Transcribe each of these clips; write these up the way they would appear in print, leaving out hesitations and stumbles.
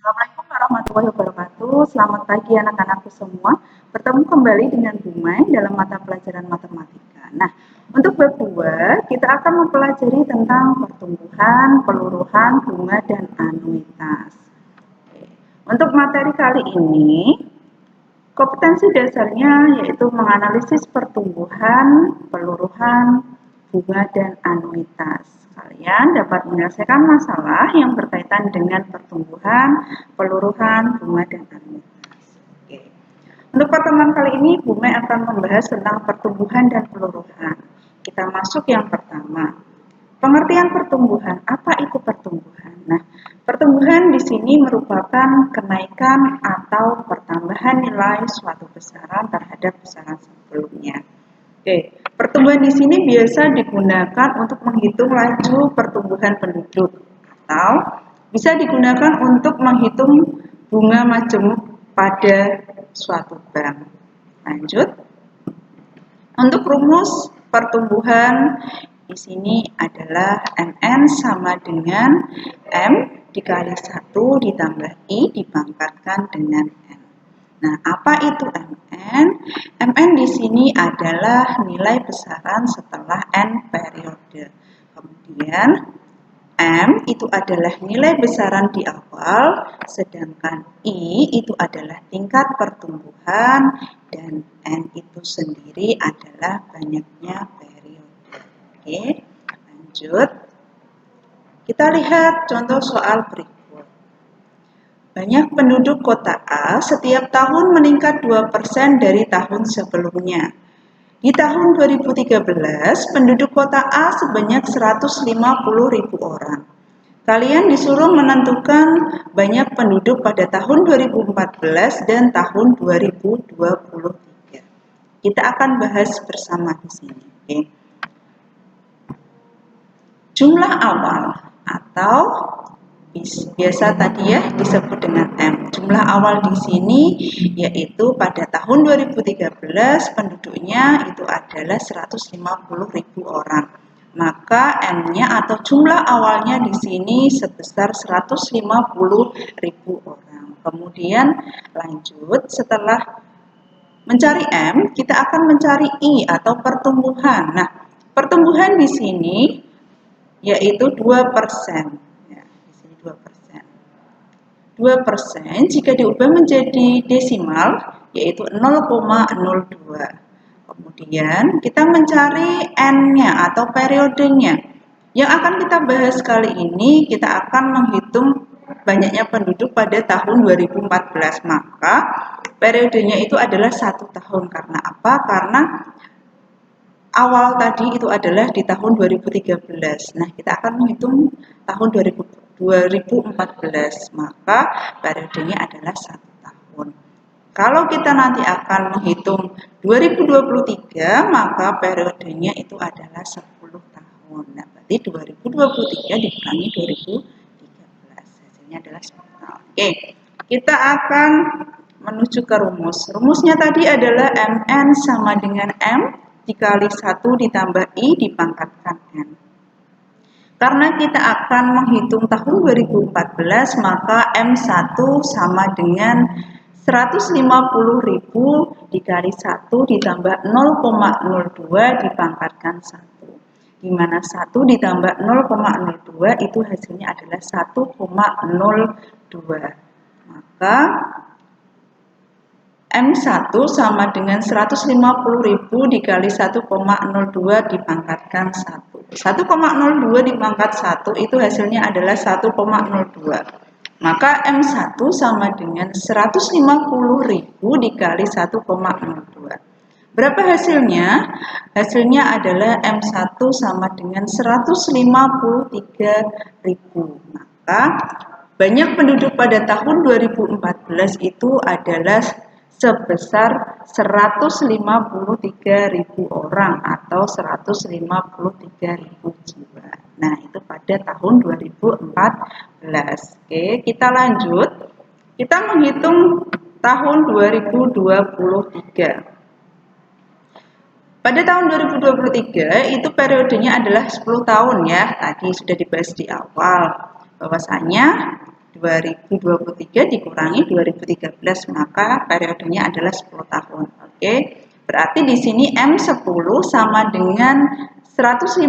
Assalamualaikum warahmatullahi wabarakatuh. Selamat pagi anak-anakku semua. Bertemu kembali dengan Bu Mai dalam mata pelajaran matematika. Nah, untuk bab 2, kita akan mempelajari tentang pertumbuhan, peluruhan, bunga, dan anuitas. Untuk materi kali ini, kompetensi dasarnya yaitu menganalisis pertumbuhan, peluruhan, bunga, dan anuitas. Kalian dapat menyelesaikan masalah yang berkaitan dengan pertumbuhan, peluruhan, bunga, dan anuitas. Oke. Untuk pertemuan kali ini, Bu Mai akan membahas tentang pertumbuhan dan peluruhan. Kita masuk yang pertama. Pengertian pertumbuhan, apa itu pertumbuhan? Nah, pertumbuhan di sini merupakan kenaikan atau pertambahan nilai suatu besaran terhadap besaran sebelumnya. Oke, pertumbuhan di sini biasa digunakan untuk menghitung laju pertumbuhan penduduk atau bisa digunakan untuk menghitung bunga majemuk pada suatu bank. Lanjut. Untuk rumus pertumbuhan di sini adalah MN sama dengan M dikali 1 ditambah I dipangkatkan dengan N. Nah, apa itu MN? MN di sini adalah nilai besaran setelah N periode. Kemudian M itu adalah nilai besaran di awal, sedangkan I itu adalah tingkat pertumbuhan, dan N itu sendiri adalah banyaknya periode. Oke, lanjut. Kita lihat contoh soal berikut. Banyak penduduk kota A setiap tahun meningkat 2% dari tahun sebelumnya. Di tahun 2013, penduduk kota A sebanyak 150.000 orang. Kalian disuruh menentukan banyak penduduk pada tahun 2014 dan tahun 2023. Kita akan bahas bersama di sini. Oke. Jumlah awal atau biasa tadi ya disebut dengan M. Jumlah awal di sini yaitu pada tahun 2013 penduduknya itu adalah 150.000 orang. Maka M-nya atau jumlah awalnya di sini sebesar 150.000 orang. Kemudian lanjut, setelah mencari M, kita akan mencari I atau pertumbuhan. Nah, pertumbuhan di sini yaitu 2%. 2% jika diubah menjadi desimal yaitu 0,02. Kemudian kita mencari N-nya atau periodenya. Yang akan kita bahas kali ini, kita akan menghitung banyaknya penduduk pada tahun 2014. Maka periodenya itu adalah 1 tahun. Karena apa? Karena awal tadi itu adalah di tahun 2013. Nah, kita akan menghitung tahun 2014, maka periodenya adalah 1 tahun. Kalau kita nanti akan menghitung 2023, maka periodenya itu adalah 10 tahun. Nah, berarti 2023 dikurangi 2013, hasilnya adalah 10 tahun. Oke, kita akan menuju ke rumus. Rumusnya tadi adalah MN sama dengan M dikali 1 ditambah I dipangkatkan N. Karena kita akan menghitung tahun 2014, maka M1 sama dengan 150.000 dikali 1 ditambah 0,02 dipangkatkan 1. Di mana 1 ditambah 0,02 itu hasilnya adalah 1,02. Maka M1 sama dengan 150.000 dikali 1,02 dipangkatkan 1. 1,02 dipangkat 1 itu hasilnya adalah 1,02. Maka M1 sama dengan 150.000 dikali 1,02. Berapa hasilnya? Hasilnya adalah M1 sama dengan 153.000. Maka banyak penduduk pada tahun 2014 itu adalah sebesar 153.000 orang atau 153.000 jiwa. Nah, itu pada tahun 2014. Oke, kita lanjut. Kita menghitung tahun 2023. Pada tahun 2023 itu periodenya adalah 10 tahun ya. Tadi sudah dibahas di awal bahwasanya 2023 dikurangi 2013, maka periodenya adalah 10 tahun. Oke. Berarti di sini M10 sama dengan 150.000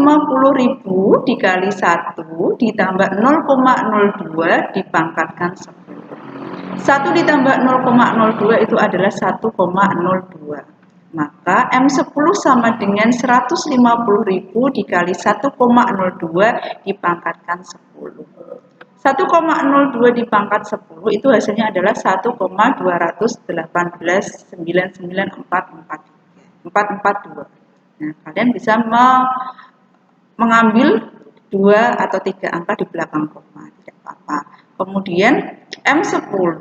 dikali 1 ditambah 0,02 dipangkatkan 10. 1 ditambah 0,02 itu adalah 1,02. Maka M10 sama dengan 150.000 dikali 1,02 dipangkatkan 10. 1,02 dipangkat 10 itu hasilnya adalah 1,218,99442. Nah, kalian bisa mengambil 2 atau 3 angka di belakang koma, tidak apa-apa. Kemudian M10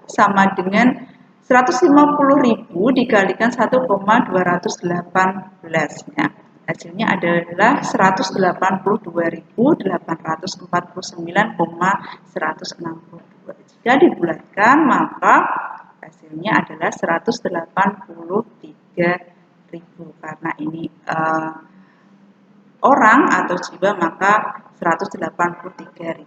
sama dengan 150.000 dikalikan 1,218. Nah, hasilnya adalah 180.849,162. Jika dibulatkan maka hasilnya adalah 183.000. Karena ini orang atau jiwa, maka 183.000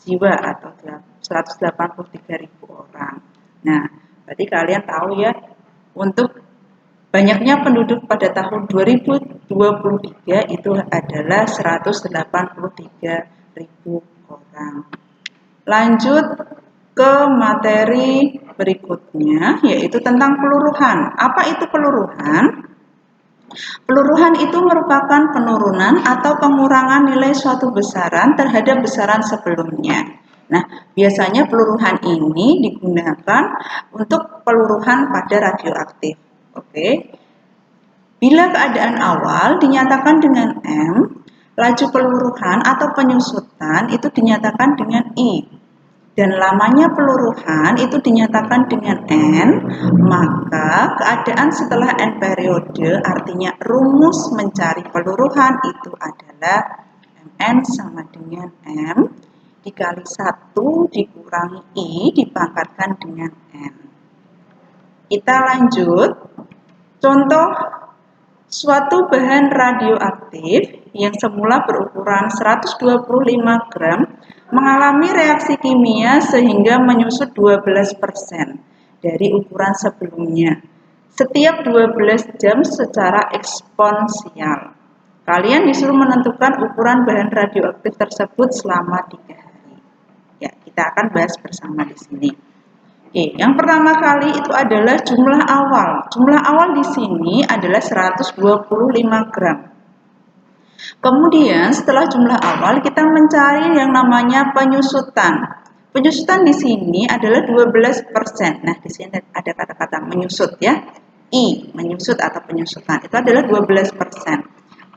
jiwa atau 183.000 orang. Nah, berarti kalian tahu ya, untuk banyaknya penduduk pada tahun 2023 itu adalah 183.000 orang. Lanjut ke materi berikutnya, yaitu tentang peluruhan. Apa itu peluruhan? Peluruhan itu merupakan penurunan atau pengurangan nilai suatu besaran terhadap besaran sebelumnya. Nah, biasanya peluruhan ini digunakan untuk peluruhan pada radioaktif. Oke. Bila keadaan awal dinyatakan dengan M, laju peluruhan atau penyusutan itu dinyatakan dengan I. Dan lamanya peluruhan itu dinyatakan dengan N, maka keadaan setelah N periode, artinya rumus mencari peluruhan itu adalah Mn sama dengan M dikali 1 dikurangi I dipangkatkan dengan N. Kita lanjut. Contoh suatu bahan radioaktif yang semula berukuran 125 gram mengalami reaksi kimia sehingga menyusut 12% dari ukuran sebelumnya setiap 12 jam secara eksponensial. Kalian disuruh menentukan ukuran bahan radioaktif tersebut selama 3 hari. Ya, kita akan bahas bersama di sini. Oke, yang pertama kali itu adalah jumlah awal. Jumlah awal di sini adalah 125 gram. Kemudian setelah jumlah awal kita mencari yang namanya penyusutan. Penyusutan di sini adalah 12%. Nah, di sini ada kata-kata menyusut ya. I, menyusut atau penyusutan. Itu adalah 12%.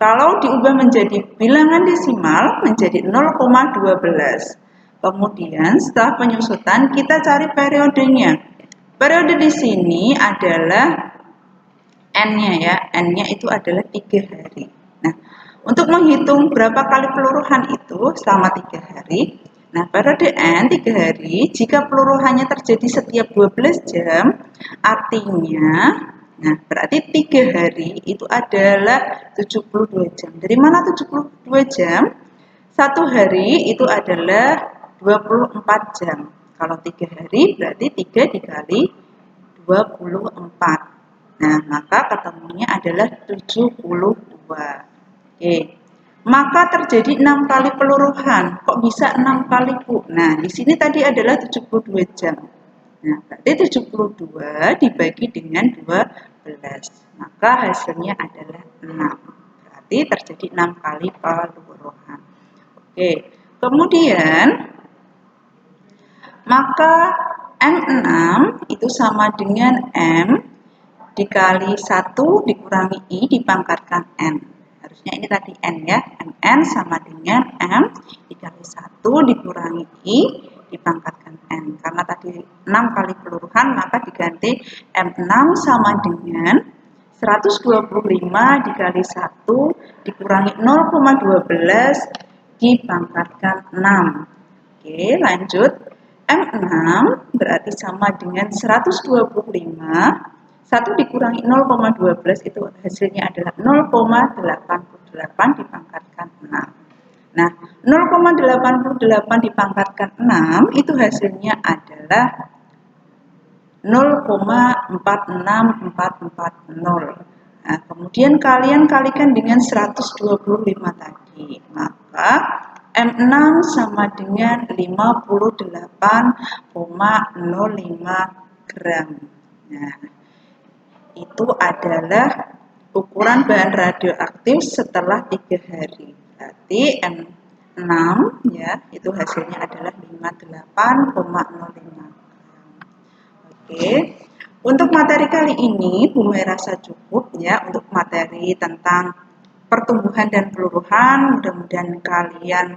Kalau diubah menjadi bilangan desimal menjadi 0,12. Kemudian setelah penyusutan kita cari periodenya. Periode di sini adalah N-nya ya. N-nya itu adalah 3 hari. Nah, untuk menghitung berapa kali peluruhan itu selama 3 hari. Nah, periode N 3 hari, jika peluruhannya terjadi setiap 12 jam, artinya, nah berarti 3 hari itu adalah 72 jam. Dari mana 72 jam? 1 hari itu adalah 24 jam. Kalau 3 hari berarti 3 dikali 24. Nah, maka ketemunya adalah 72. Oke. Maka terjadi 6 kali peluruhan. Kok bisa 6 kali, Bu? Nah, di sini tadi adalah 72 jam. Nah, berarti 72 dibagi dengan 12. Maka hasilnya adalah 6. Berarti terjadi 6 kali peluruhan. Oke. Kemudian maka M6 itu sama dengan M dikali 1 dikurangi I dipangkatkan N. Harusnya ini tadi N ya. Mn sama dengan M dikali 1 dikurangi I dipangkatkan N. Karena tadi 6 kali peluruhan maka diganti M6 sama dengan 125 dikali 1 dikurangi 0,12 dipangkatkan 6. Oke, lanjut. M6 berarti sama dengan 125, 1 dikurangi 0,12 itu hasilnya adalah 0,88 dipangkatkan 6. Nah, 0,88 dipangkatkan 6 itu hasilnya adalah 0,46440. Nah, kemudian kalian kalikan dengan 125 tadi. Maka M6 sama dengan 58,05 gram. Nah, itu adalah ukuran bahan radioaktif setelah 3 hari. Berarti M6 ya, itu hasilnya adalah 58,05. Oke. Untuk materi kali ini Bumai rasa cukup ya untuk materi tentang pertumbuhan dan peluruhan. Mudah-mudahan kalian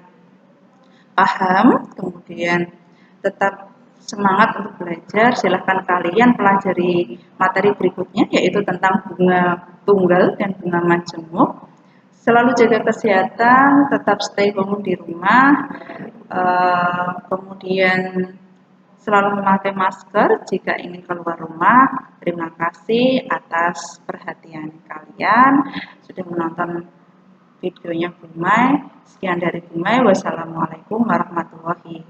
paham, kemudian tetap semangat untuk belajar. Silahkan kalian pelajari materi berikutnya yaitu tentang bunga tunggal dan bunga majemuk. Selalu jaga kesehatan, tetap stay home di rumah, kemudian selalu memakai masker jika ingin keluar rumah. Terima kasih atas perhatian kalian sudah menonton videonya Bumai. Sekian dari Bumai. Wassalamualaikum warahmatullahi wabarakatuh.